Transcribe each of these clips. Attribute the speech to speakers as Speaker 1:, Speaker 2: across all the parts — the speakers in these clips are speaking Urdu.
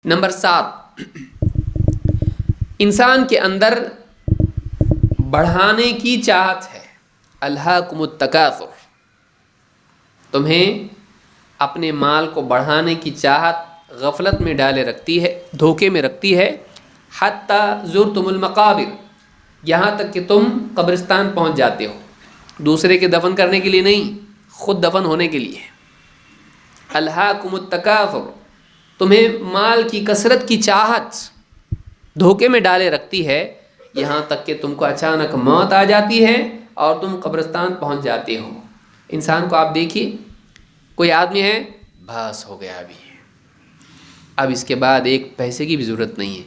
Speaker 1: نمبر 7، انسان کے اندر بڑھانے کی چاہت ہے۔ الہاکم التکاثر، تمہیں اپنے مال کو بڑھانے کی چاہت غفلت میں ڈالے رکھتی ہے، دھوکے میں رکھتی ہے۔ حتی زرتم المقابر، یہاں تک کہ تم قبرستان پہنچ جاتے ہو، دوسرے کے دفن کرنے کے لیے نہیں، خود دفن ہونے کے لیے۔ الہاکم التکاثر، تمہیں مال کی کثرت کی چاہت دھوکے میں ڈالے رکھتی ہے، یہاں تک کہ تم کو اچانک موت آ جاتی ہے اور تم قبرستان پہنچ جاتے ہو۔ انسان کو آپ دیکھیے، کوئی آدمی ہے، بس ہو گیا اب اس کے بعد ایک پیسے کی بھی ضرورت نہیں ہے۔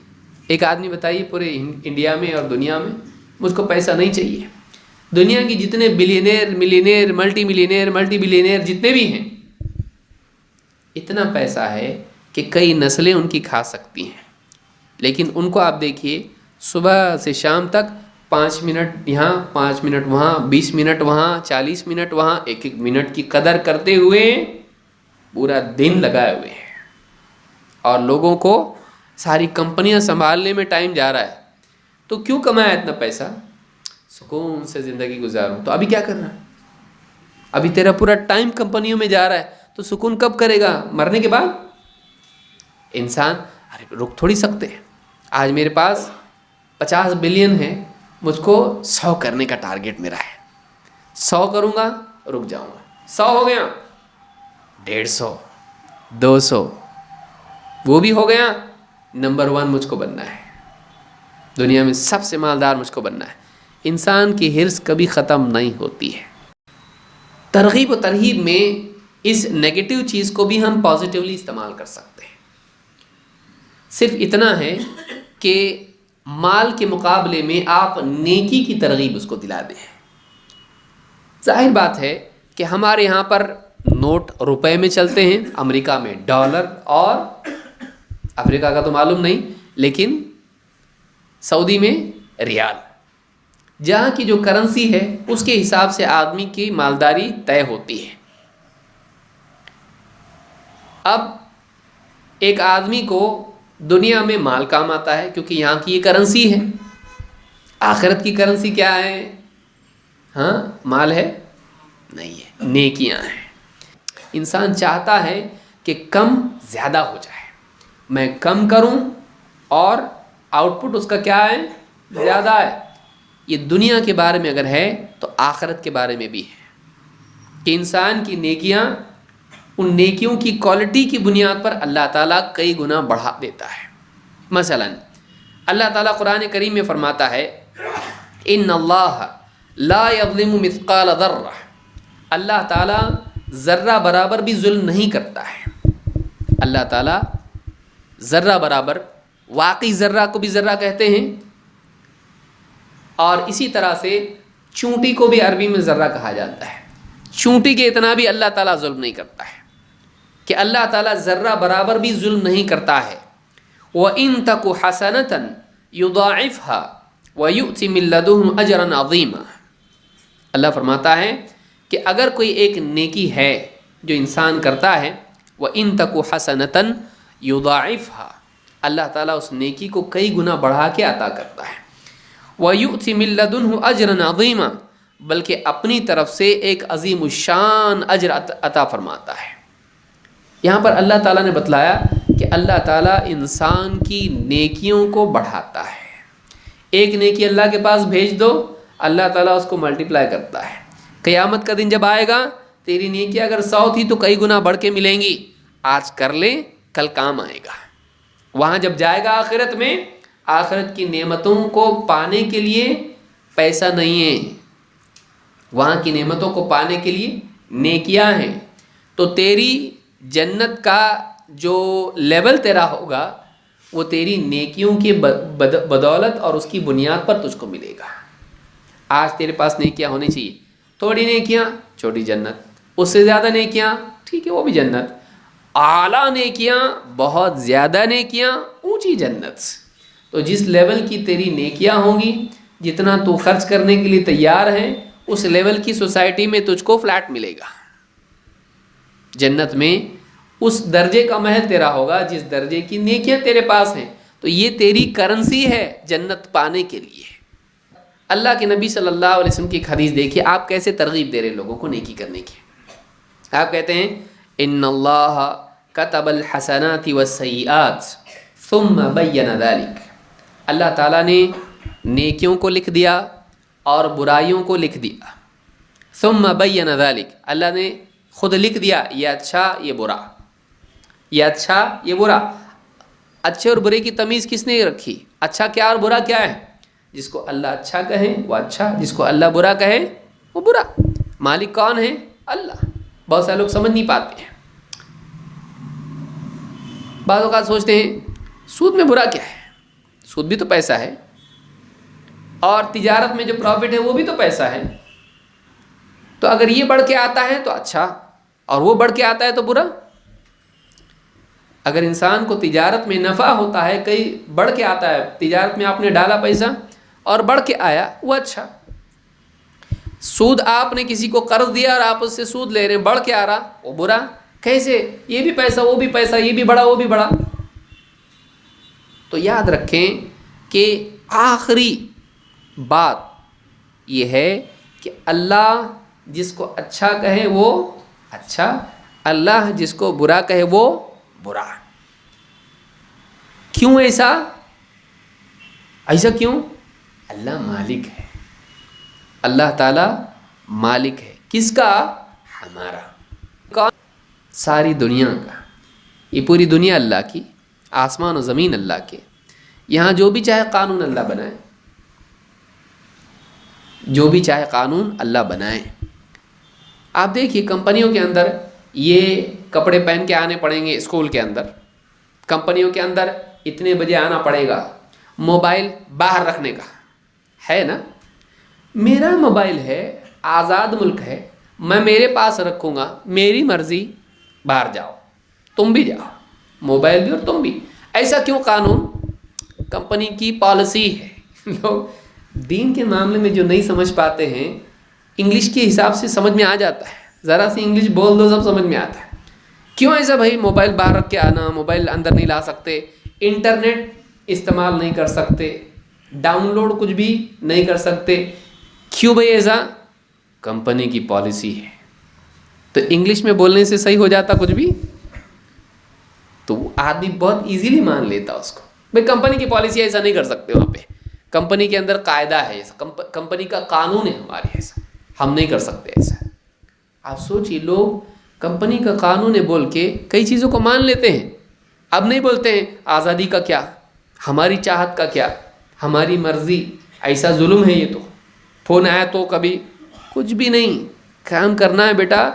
Speaker 1: ایک آدمی بتائیے پورے انڈیا میں اور دنیا میں، مجھ کو پیسہ نہیں چاہیے۔ دنیا کی جتنے بلینئر، ملینئر، ملٹی بلینئر جتنے بھی ہیں، اتنا پیسہ ہے کہ کئی نسلیں ان کی کھا سکتی ہیں، لیکن ان کو آپ دیکھیے صبح سے شام تک 5 منٹ یہاں، 5 منٹ وہاں، 20 منٹ وہاں، 40 منٹ وہاں، ایک ایک منٹ کی قدر کرتے ہوئے پورا دن لگائے ہوئے ہیں، اور لوگوں کو ساری کمپنیاں سنبھالنے میں ٹائم جا رہا ہے۔ تو کیوں کمایا اتنا پیسہ؟ سکون سے زندگی گزاروں۔ تو ابھی کیا کرنا ہے؟ ابھی تیرا پورا ٹائم کمپنیوں میں جا رہا ہے، تو سکون کب کرے گا؟ مرنے کے بعد؟ انسان رک تھوڑی سکتے ہیں۔ آج میرے پاس 50 بلین ہے، مجھ کو 100 کرنے کا ٹارگٹ میرا ہے، 100 کروں گا رک جاؤں گا، 100 ہو گیا، 150، 200، وہ بھی ہو گیا، نمبر 1 مجھ کو بننا ہے، دنیا میں سب سے مالدار مجھ کو بننا ہے۔ انسان کی حرص کبھی ختم نہیں ہوتی ہے۔ ترغیب و ترہیب میں اس نیگیٹو چیز کو بھی ہم پازیٹیولی استعمال کر سکتے ہیں۔ صرف اتنا ہے کہ مال کے مقابلے میں آپ نیکی کی ترغیب اس کو دلا دیں۔ ظاہر بات ہے کہ ہمارے یہاں پر نوٹ روپے میں چلتے ہیں، امریکہ میں ڈالر، اور افریقہ کا تو معلوم نہیں، لیکن سعودی میں ریال۔ جہاں کی جو کرنسی ہے اس کے حساب سے آدمی کی مالداری طے ہوتی ہے۔ اب ایک آدمی کو دنیا میں مال کام آتا ہے کیونکہ یہاں کی یہ کرنسی ہے۔ آخرت کی کرنسی کیا ہے؟ ہاں، مال ہے؟ نہیں ہے، نیکیاں ہیں۔ انسان چاہتا ہے کہ کم زیادہ ہو جائے، میں کم کروں اور آؤٹ پٹ اس کا کیا ہے؟ زیادہ ہے۔ یہ دنیا کے بارے میں اگر ہے تو آخرت کے بارے میں بھی ہے کہ انسان کی نیکیاں، ان نیکیوں کی کوالٹی کی بنیاد پر اللہ تعالیٰ کئی گنا بڑھا دیتا ہے۔ مثلا اللہ تعالیٰ قرآن کریم میں فرماتا ہے، ان اللہ لا یظلم مثقال ذرہ، اللہ تعالیٰ ذرہ برابر بھی ظلم نہیں کرتا ہے۔ اللہ تعالیٰ ذرہ برابر، واقعی ذرہ کو بھی ذرہ کہتے ہیں، اور اسی طرح سے چونٹی کو بھی عربی میں ذرہ کہا جاتا ہے۔ چونٹی کے اتنا بھی اللہ تعالیٰ ظلم نہیں کرتا ہے، کہ اللہ تعالیٰ ذرہ برابر بھی ظلم نہیں کرتا ہے۔ وَإِن تَكُ حَسَنَةً يُضَاعِفْهَا وَيُؤْتِ مِن لَّدُنْهُ أَجْرًا عَظِيمًا، اللہ فرماتا ہے کہ اگر کوئی ایک نیکی ہے جو انسان کرتا ہے، وَإِن تَكُ حَسَنَةً يُضَاعِفْهَا، اللہ تعالیٰ اس نیکی کو کئی گنا بڑھا کے عطا کرتا ہے۔ وَيُؤْتِ مِن لَّدُنْهُ أَجْرًا عَظِيمًا، بلکہ اپنی طرف سے ایک عظیم الشان اجر عطا فرماتا ہے۔ یہاں پر اللہ تعالیٰ نے بتلایا کہ اللہ تعالیٰ انسان کی نیکیوں کو بڑھاتا ہے۔ ایک نیکی اللہ کے پاس بھیج دو، اللہ تعالیٰ اس کو ملٹیپلائی کرتا ہے۔ قیامت کا دن جب آئے گا، تیری نیکی اگر 100 تھی تو کئی گنا بڑھ کے ملیں گی، آج کر لے کل کام آئے گا۔ وہاں جب جائے گا آخرت میں، آخرت کی نعمتوں کو پانے کے لیے پیسہ نہیں ہے، وہاں کی نعمتوں کو پانے کے لیے نیکیاں ہیں۔ تو تیری جنت کا جو لیول تیرا ہوگا وہ تیری نیکیوں کی بدولت اور اس کی بنیاد پر تجھ کو ملے گا۔ آج تیرے پاس نیکیاں ہونی چاہیے، تھوڑی نیکیاں چھوٹی جنت، اس سے زیادہ نیکیاں ٹھیک ہے وہ بھی جنت، اعلیٰ نیکیاں بہت زیادہ نیکیاں اونچی جنت۔ تو جس لیول کی تیری نیکیاں ہوں گی، جتنا تو خرچ کرنے کے لیے تیار ہے، اس لیول کی سوسائٹی میں تجھ کو فلیٹ ملے گا۔ جنت میں اس درجے کا محل تیرا ہوگا جس درجے کی نیکیاں تیرے پاس ہیں. تو یہ تیری کرنسی ہے جنت پانے کے لیے. اللہ کے نبی صلی اللہ علیہ وسلم کی ایک حدیث دیکھیے، آپ کیسے ترغیب دے رہے لوگوں کو نیکی کرنے کی. آپ کہتے ہیں ان اللہ کتب الحسنات والسیئات ثم بین ذلک. اللہ تعالیٰ نے نیکیوں کو لکھ دیا اور برائیوں کو لکھ دیا. ثم بین ذلک، اللہ نے خود لکھ دیا یہ اچھا یہ برا، یہ اچھا یہ برا. اچھے اور برے کی تمیز کس نے رکھی؟ اچھا کیا اور برا کیا ہے؟ جس کو اللہ اچھا کہے وہ اچھا، جس کو اللہ برا کہے وہ برا. مالک کون ہے؟ اللہ. بہت سارے لوگ سمجھ نہیں پاتے ہیں. بعض اوقات سوچتے ہیں سود میں برا کیا ہے؟ سود بھی تو پیسہ ہے، اور تجارت میں جو پروفٹ ہے وہ بھی تو پیسہ ہے. تو اگر یہ بڑھ کے آتا ہے تو اچھا، اور وہ بڑھ کے آتا ہے تو برا. اگر انسان کو تجارت میں نفع ہوتا ہے، کئی بڑھ کے آتا ہے، تجارت میں آپ نے ڈالا پیسہ اور بڑھ کے آیا، وہ اچھا. سود آپ نے کسی کو قرض دیا اور آپ اس سے سود لے رہے ہیں، بڑھ کے آ رہا، وہ برا. کیسے؟ یہ بھی پیسہ وہ بھی پیسہ، یہ بھی بڑا وہ بھی بڑا. تو یاد رکھیں کہ آخری بات یہ ہے کہ اللہ جس کو اچھا کہے وہ اچھا، اللہ جس کو برا کہے وہ برا. کیوں ایسا؟ ایسا کیوں؟ اللہ مالک ہے. اللہ تعالی مالک ہے. کس کا؟ ہمارا. کون؟ ساری دنیا کا. یہ پوری دنیا اللہ کی، آسمان و زمین اللہ کے. یہاں جو بھی چاہے قانون اللہ بنائے، جو بھی چاہے قانون اللہ بنائے. آپ دیکھیے کمپنیوں کے اندر یہ کپڑے پہن کے آنے پڑیں گے، اسکول کے اندر کمپنیوں کے اندر اتنے بجے آنا پڑے گا، موبائل باہر رکھنے کا ہے نا. میرا موبائل ہے، آزاد ملک ہے، میں میرے پاس رکھوں گا، میری مرضی، باہر جاؤ، تم بھی جاؤ، موبائل بھی اور تم بھی. ایسا کیوں قانون؟ کمپنی کی پالیسی ہے. لوگ دین کے معاملے میں جو نہیں سمجھ پاتے ہیں، انگلش کے حساب سے سمجھ میں آ جاتا ہے، ذرا سی انگلش بول دو سب سمجھ میں آتا ہے. کیوں ایسا بھائی؟ موبائل باہر رکھ کے آنا، موبائل اندر نہیں لا سکتے، انٹرنیٹ استعمال نہیں کر سکتے، ڈاؤن لوڈ کچھ بھی نہیں کر سکتے. کیوں بھائی ایسا؟ کمپنی کی پالیسی ہے. تو انگلش میں بولنے سے صحیح ہو جاتا کچھ بھی؟ تو آدمی بہت ایزیلی مان لیتا اس کو. بھائی کمپنی کی پالیسی ایسا نہیں کر سکتے، وہاں پہ کمپنی کے اندر قاعدہ ہے ایسا، کمپنی کا قانون ہے ہمارے، ایسا ہم نہیں کر سکتے ایسا. آپ سوچیے لوگ کمپنی کا قانون ہے بول کے کئی چیزوں کو مان لیتے ہیں. اب نہیں بولتے ہیں آزادی کا کیا، ہماری چاہت کا کیا، ہماری مرضی. ایسا ظلم ہے یہ. تو فون آیا تو کبھی کچھ بھی نہیں، کام کرنا ہے بیٹا،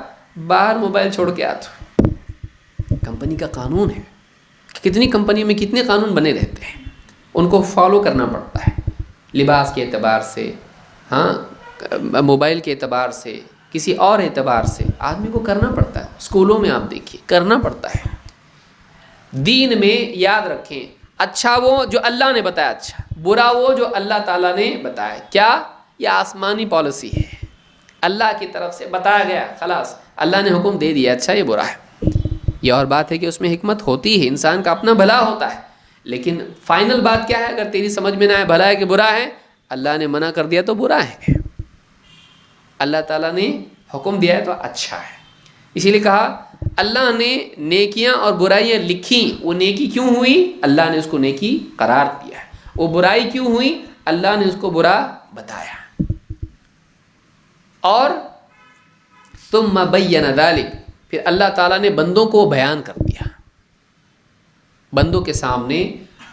Speaker 1: باہر موبائل چھوڑ کے آ. تو کمپنی کا قانون ہے. کتنی کمپنیوں میں کتنے قانون بنے رہتے ہیں، ان کو فالو کرنا پڑتا ہے. لباس کے اعتبار سے، ہاں موبائل کے اعتبار سے، کسی اور اعتبار سے آدمی کو کرنا پڑتا ہے. اسکولوں میں آپ دیکھیے کرنا پڑتا ہے. دین میں یاد رکھیں، اچھا وہ جو اللہ نے بتایا اچھا، برا وہ جو اللہ تعالیٰ نے بتایا. کیا؟ یہ آسمانی پالیسی ہے، اللہ کی طرف سے بتایا گیا، خلاص اللہ نے حکم دے دیا اچھا یہ برا ہے. یہ اور بات ہے کہ اس میں حکمت ہوتی ہے، انسان کا اپنا بھلا ہوتا ہے. لیکن فائنل بات کیا ہے؟ اگر تیری سمجھ میں نہ آئے بھلا ہے کہ برا ہے، اللہ نے منع کر دیا تو برا ہے، اللہ تعالیٰ نے حکم دیا ہے تو اچھا ہے. اسی لیے کہا اللہ نے نیکیاں اور برائیاں لکھیں. وہ نیکی کیوں ہوئی؟ اللہ نے اس کو نیکی قرار دیا ہے. وہ برائی کیوں ہوئی؟ اللہ نے اس کو برا بتایا. اور ثم بین ذلک، پھر اللہ تعالیٰ نے بندوں کو بیان کر دیا، بندوں کے سامنے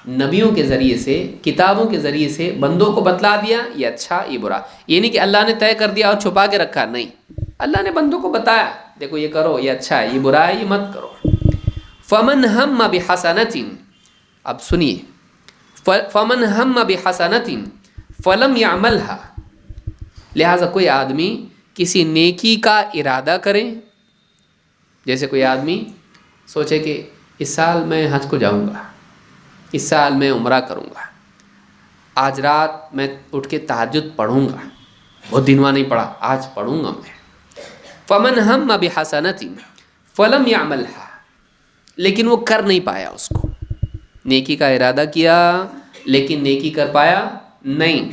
Speaker 1: نبیوں کے ذریعے سے، کتابوں کے ذریعے سے بندوں کو بتلا دیا یہ اچھا یہ برا. یہ نہیں کہ اللہ نے طے کر دیا اور چھپا کے رکھا، نہیں، اللہ نے بندوں کو بتایا دیکھو یہ کرو یہ اچھا ہے، یہ برا ہے یہ مت کرو. فمن ہم بحسنۃ، اب سنیے، فمن ہم بحسنۃ فلم یعملها، لہٰذا کوئی آدمی کسی نیکی کا ارادہ کرے. جیسے کوئی آدمی سوچے کہ اس سال میں حج کو جاؤں گا، اس سال میں عمرہ کروں گا، آج رات میں اٹھ کے تہجد پڑھوں گا، بہت دن ہوا نہیں پڑھا آج پڑھوں گا میں. فمن ہم بحسنۃ فلم یعملها، لیکن وہ کر نہیں پایا اس کو. نیکی کا ارادہ کیا لیکن نیکی کر پایا نہیں.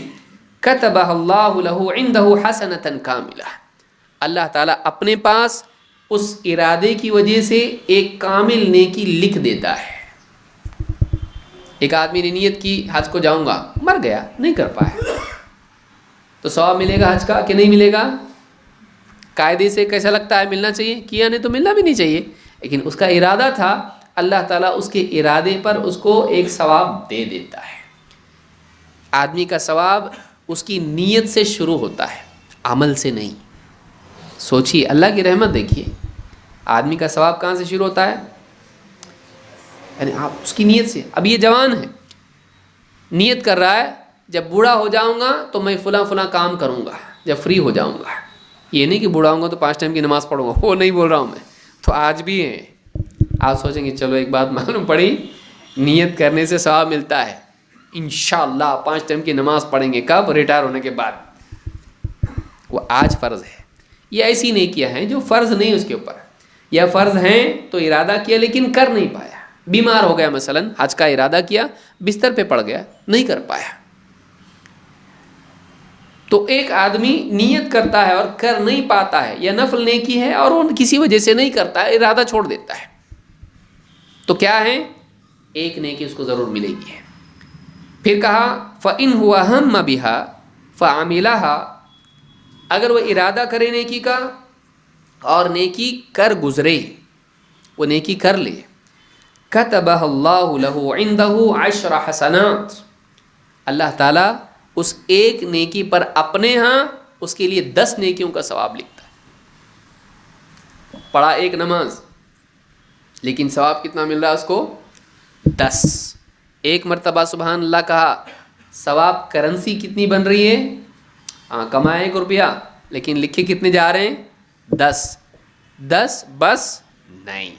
Speaker 1: کتبہ اللہ لہ عندہ حسنۃ کاملہ، اللہ تعالیٰ اپنے پاس اس ارادے کی وجہ سے ایک کامل نیکی لکھ دیتا ہے. ایک آدمی نے نیت کی حج کو جاؤں گا، مر گیا، نہیں کر پایا، تو ثواب ملے گا حج کا کہ نہیں ملے گا؟ قاعدے سے کیسا لگتا ہے؟ ملنا چاہیے. کیا نہیں تو ملنا بھی نہیں چاہیے، لیکن اس کا ارادہ تھا، اللہ تعالیٰ اس کے ارادے پر اس کو ایک ثواب دے دیتا ہے. آدمی کا ثواب اس کی نیت سے شروع ہوتا ہے، عمل سے نہیں. سوچیے اللہ کی رحمت دیکھیے، آدمی کا ثواب کہاں سے شروع ہوتا ہے؟ یعنی آپ اس کی نیت سے. اب یہ جوان ہے، نیت کر رہا ہے جب بوڑھا ہو جاؤں گا تو میں فلاں فلاں کام کروں گا جب فری ہو جاؤں گا. یہ نہیں کہ بوڑھا ہوں گا تو 5 ٹائم کی نماز پڑھوں گا، وہ نہیں بول رہا ہوں میں. تو آج بھی ہیں، آپ سوچیں گے چلو ایک بات معلوم پڑی، نیت کرنے سے ثواب ملتا ہے، انشاءاللہ 5 ٹائم کی نماز پڑھیں گے. کب؟ ریٹائر ہونے کے بعد. وہ آج فرض ہے. یہ ایسی نیکیاں ہیں جو فرض نہیں اس کے اوپر، یا فرض ہیں تو ارادہ کیا لیکن کر نہیں پایا. بیمار ہو گیا مثلا، حج کا ارادہ کیا، بستر پہ پڑ گیا، نہیں کر پایا. تو ایک آدمی نیت کرتا ہے اور کر نہیں پاتا ہے، یا نفل نیکی ہے اور وہ کسی وجہ سے نہیں کرتا ہے، ارادہ چھوڑ دیتا ہے، تو کیا ہے؟ ایک نیکی اس کو ضرور ملے گی. پھر کہا فَإِنْ هُوَ هَمَّ بِهَا فَعَمِلَهَا، اگر وہ ارادہ کرے نیکی کا اور نیکی کر گزرے، وہ نیکی کر لے، كَتَبَهَا اللَّهُ لَهُ عِنْدَهُ 10 حسنات، اللہ تعالیٰ اس ایک نیکی پر اپنے ہاں اس کے لیے 10 نیکیوں کا ثواب لکھتا ہے. پڑھا ایک نماز لیکن ثواب کتنا مل رہا ہے اس کو؟ 10. ایک مرتبہ سبحان اللہ کہا، ثواب کرنسی کتنی بن رہی ہے؟ کمائے 1 روپیہ لیکن لکھے کتنے جا رہے ہیں؟ 10. 10 بس نہیں،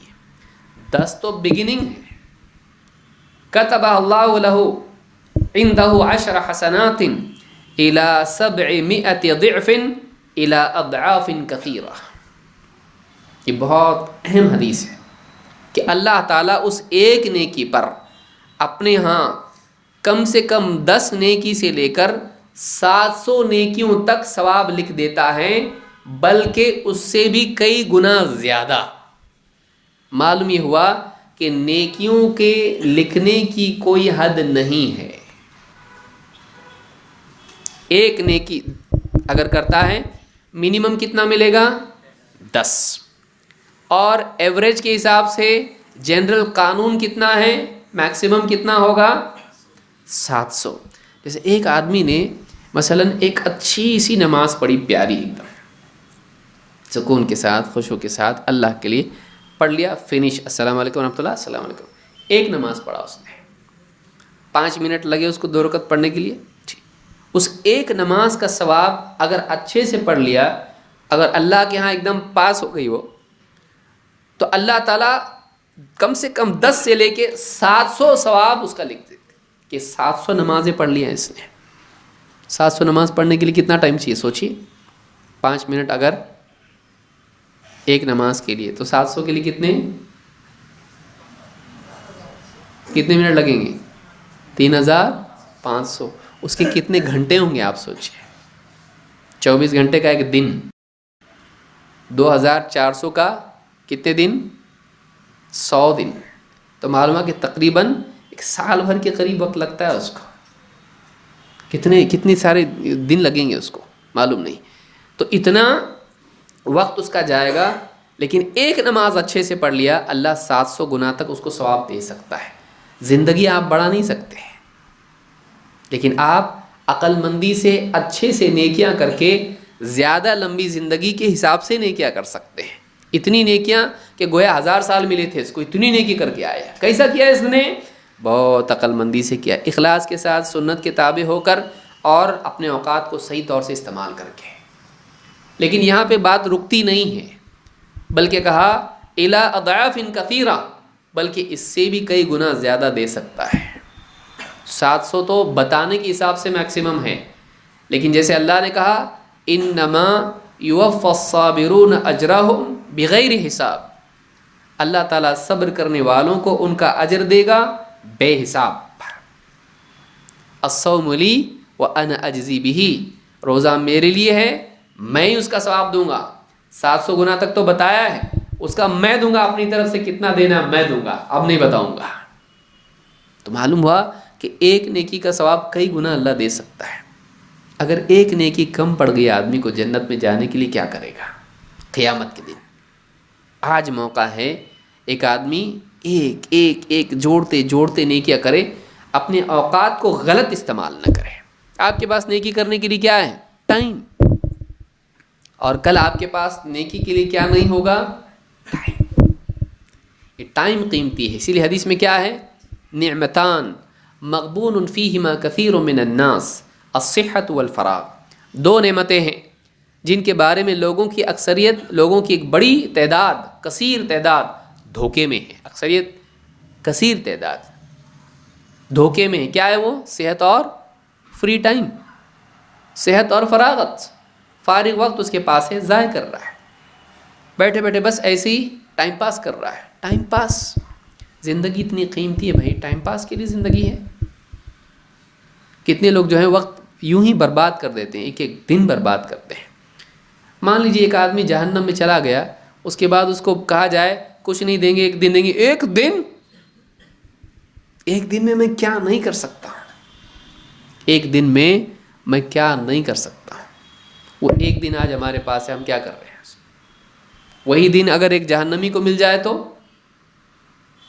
Speaker 1: 10 تو بگننگ ہے. کتبہ اللہ لہ عندہ 10 حسنات الى 700 ضعف الى اضعاف کثیرہ. یہ بہت اہم حدیث ہے کہ اللہ تعالیٰ اس ایک نیکی پر اپنے ہاں کم سے کم 10 نیکی سے لے کر 700 نیکیوں تک ثواب لکھ دیتا ہے، بلکہ اس سے بھی کئی گنا زیادہ. معلوم یہ ہوا کہ نیکیوں کے لکھنے کی کوئی حد نہیں ہے. ایک نیکی اگر کرتا ہے منیمم کتنا ملے گا؟ 10. اور ایوریج کے حساب سے جنرل قانون کتنا ہے؟ میکسیمم کتنا ہوگا؟ 700. جیسے ایک آدمی نے مثلا ایک اچھی سی نماز پڑھی، پیاری ایک دم سکون کے ساتھ، خوشو کے ساتھ، اللہ کے لیے پڑھ لیا، فنش، السلام علیکم ورحمۃ اللہ، السلام علیکم. ایک نماز پڑھا اس نے، 5 منٹ لگے اس کو 2 رکعت پڑھنے کے لیے. اس ایک نماز کا ثواب اگر اچھے سے پڑھ لیا، اگر اللہ کے ہاں ایک دم پاس ہو گئی وہ، تو اللہ تعالیٰ کم سے کم 10 سے لے کے 700 ثواب اس کا لکھ دیتے کہ 700 نمازیں پڑھ لی ہیں اس نے. 700 نماز پڑھنے کے لیے کتنا ٹائم چاہیے سوچیے؟ 5 منٹ اگر ایک نماز کے لیے، تو 700 کے لیے کتنے منٹ لگیں گے؟ 3500. اس کے کتنے گھنٹے ہوں گے آپ سوچیے؟ 24 گھنٹے کا ایک دن، 2400 کا کتنے دن؟ 100 دن. تو معلوم ہے کہ تقریباً 1 سال بھر کے قریب وقت لگتا ہے اس کو. کتنے سارے دن لگیں گے اس کو معلوم نہیں. تو اتنا وقت اس کا جائے گا، لیکن ایک نماز اچھے سے پڑھ لیا، اللہ 700 گنا تک اس کو ثواب دے سکتا ہے. زندگی آپ بڑھا نہیں سکتے، لیکن آپ عقل مندی سے اچھے سے نیکیاں کر کے زیادہ لمبی زندگی کے حساب سے نیکیاں کر سکتے ہیں. اتنی نیکیاں کہ گویا 1000 سال ملے تھے اس کو، اتنی نیکی کر کے آیا. کیسا کیا اس نے؟ بہت عقل مندی سے کیا، اخلاص کے ساتھ، سنت کے تابع ہو کر، اور اپنے اوقات کو صحیح طور سے استعمال کر کے. لیکن یہاں پہ بات رکتی نہیں ہے، بلکہ کہا الی اضعاف کثیرہ، بلکہ اس سے بھی کئی گنا زیادہ دے سکتا ہے. 700 تو بتانے کے حساب سے میکسیمم ہے، لیکن جیسے اللہ نے کہا انما یوفی الصابرون اجرہم بغیر حساب، اللہ تعالیٰ صبر کرنے والوں کو ان کا اجر دے گا بے حساب. الصوم لی وانا اجزی بہ، روزہ میرے لیے ہے، میں ہی اس کا ثواب دوں گا. 700 گنا تک تو بتایا ہے، اس کا میں دوں گا، اپنی طرف سے کتنا دینا میں دوں گا، اب نہیں بتاؤں گا. تو معلوم ہوا کہ ایک نیکی کا ثواب کئی گنا اللہ دے سکتا ہے. اگر ایک نیکی کم پڑ گئی آدمی کو جنت میں جانے کے لیے کیا کرے گا قیامت کے دن؟ آج موقع ہے، ایک آدمی ایک ایک ایک جوڑتے جوڑتے نیکیاں کرے، اپنے اوقات کو غلط استعمال نہ کرے. آپ کے پاس نیکی کرنے کے لیے کیا ہے؟ ٹائم. اور کل آپ کے پاس نیکی کے لیے کیا نہیں ہوگا؟ ٹائم. یہ ٹائم قیمتی ہے. اسی لیے حدیث میں کیا ہے؟ نعمتان مغبون فیہما کثیر من الناس الصحت والفراغ. 2 نعمتیں ہیں جن کے بارے میں لوگوں کی اکثریت، لوگوں کی ایک بڑی تعداد، کثیر تعداد دھوکے میں ہے. اکثریت، کثیر تعداد دھوکے میں ہے. کیا ہے وہ؟ صحت اور فری ٹائم، صحت اور فراغت. فارغ وقت اس کے پاس ہے، ضائع کر رہا ہے، بیٹھے بیٹھے بس ایسے ہی ٹائم پاس کر رہا ہے. ٹائم پاس، زندگی اتنی قیمتی ہے بھائی، ٹائم پاس کے لیے زندگی ہے. کتنے لوگ جو ہیں وقت یوں ہی برباد کر دیتے ہیں، ایک ایک دن برباد کرتے ہیں. مان لیجیے ایک آدمی جہنم میں چلا گیا، اس کے بعد اس کو کہا جائے کچھ نہیں دیں گے، 1 دن دیں گے. ایک دن میں میں کیا نہیں کر سکتا، ایک دن میں میں کیا نہیں کر سکتا. وہ ایک دن آج ہمارے پاس ہے، ہم کیا کر رہے ہیں؟ وہی دن اگر ایک جہنمی کو مل جائے تو،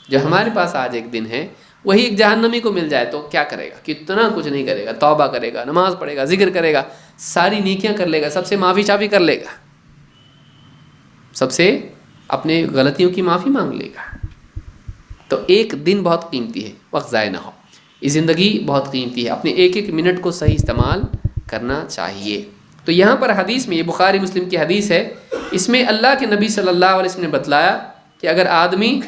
Speaker 1: جو ہمارے پاس آج ایک دن ہے وہی ایک جہنمی کو مل جائے تو کیا کرے گا؟ کتنا کچھ نہیں کرے گا. توبہ کرے گا، نماز پڑھے گا، ذکر کرے گا، ساری نیکیاں کر لے گا، سب سے معافی شافی کر لے گا، سب سے اپنے غلطیوں کی معافی مانگ لے گا. تو ایک دن بہت قیمتی ہے، وقت ضائع نہ ہو. یہ زندگی بہت قیمتی ہے، اپنے ایک ایک منٹ کو صحیح استعمال کرنا چاہیے. تو یہاں پر حدیث میں، یہ بخاری مسلم کی حدیث ہے، اس میں اللہ کے نبی صلی اللہ علیہ وسلم نے بتلایا کہ اگر آدمی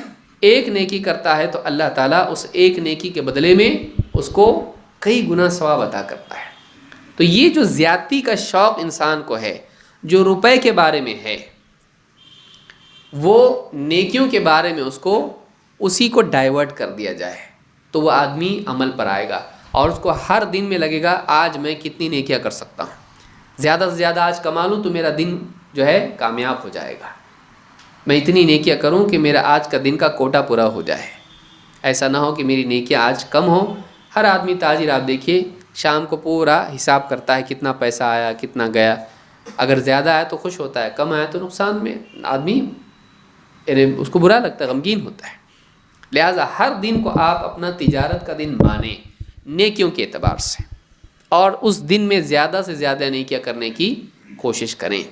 Speaker 1: ایک نیکی کرتا ہے تو اللہ تعالیٰ اس ایک نیکی کے بدلے میں اس کو کئی گنا ثواب عطا کرتا ہے. تو یہ جو زیادتی کا شوق انسان کو ہے، جو روپے کے بارے میں ہے، وہ نیکیوں کے بارے میں اس کو اسی کو ڈائیورٹ کر دیا جائے تو وہ آدمی عمل پر آئے گا، اور اس کو ہر دن میں لگے گا آج میں کتنی نیکیاں کر سکتا ہوں، زیادہ سے زیادہ آج کما لوں تو میرا دن جو ہے کامیاب ہو جائے گا. میں اتنی نیکیاں کروں کہ میرا آج کا دن کا کوٹا پورا ہو جائے. ایسا نہ ہو کہ میری نیکیاں آج کم ہوں. ہر آدمی تاجر آپ دیکھیے شام کو پورا حساب کرتا ہے، کتنا پیسہ آیا، کتنا گیا. اگر زیادہ آیا تو خوش ہوتا ہے، کم آیا تو نقصان میں آدمی اس کو برا لگتا ہے، غمگین ہوتا ہے. لہٰذا ہر دن کو آپ اپنا تجارت کا دن مانیں نیکیوں کے اعتبار سے، اور اس دن میں زیادہ سے زیادہ نیکیاں کرنے کی کوشش کریں.